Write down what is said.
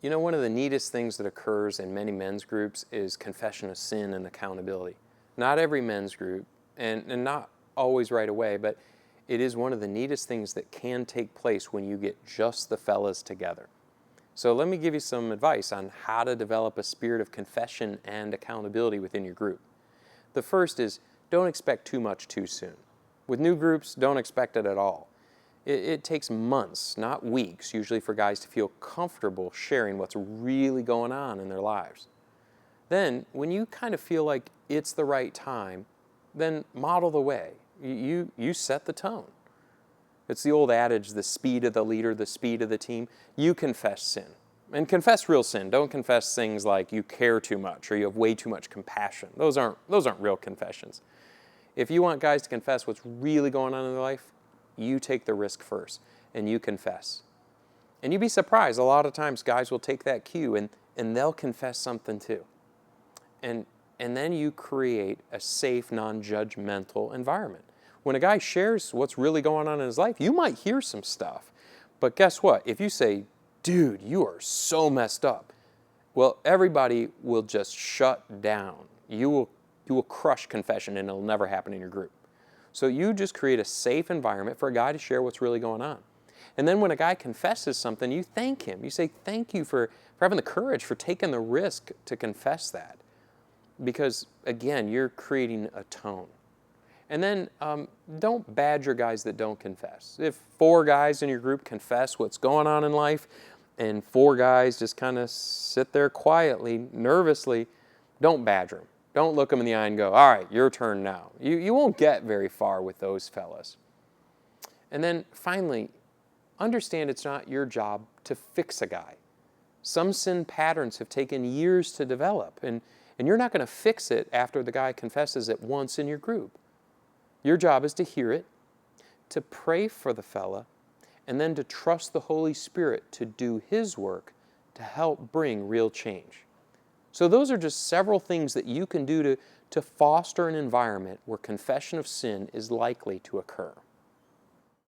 You know, one of the neatest things that occurs in many men's groups is confession of sin and accountability. Not every men's group, and not always right away, but it is one of the neatest things that can take place when you get just the fellas together. So let me give you some advice on how to develop a spirit of confession and accountability within your group. The first is, don't expect too much too soon. With new groups, don't expect it at all. It takes months, not weeks, usually for guys to feel comfortable sharing what's really going on in their lives. Then, when you kind of feel like it's the right time, then model the way. You set the tone. It's the old adage, the speed of the leader, the speed of the team. You confess sin. And confess real sin. Don't confess things like you care too much or you have way too much compassion. Those aren't real confessions. If you want guys to confess what's really going on in their life, you take the risk first and you confess. And you'd be surprised, a lot of times guys will take that cue and they'll confess something too. And then you create a safe, non-judgmental environment. When a guy shares what's really going on in his life, you might hear some stuff. But guess what? If you say, dude, you are so messed up, well, everybody will just shut down. You will crush confession and it'll never happen in your group. So you just create a safe environment for a guy to share what's really going on. And then when a guy confesses something, you thank him. You say, thank you for having the courage, for taking the risk to confess that. Because, again, you're creating a tone. And then don't badger guys that don't confess. If 4 guys in your group confess what's going on in life and 4 guys just kind of sit there quietly, nervously, don't badger them. Don't look them in the eye and go, all right, your turn now. You won't get very far with those fellas. And then finally, understand it's not your job to fix a guy. Some sin patterns have taken years to develop, and you're not going to fix it after the guy confesses it once in your group. Your job is to hear it, to pray for the fella, and then to trust the Holy Spirit to do His work to help bring real change. So those are just several things that you can do to foster an environment where confession of sin is likely to occur.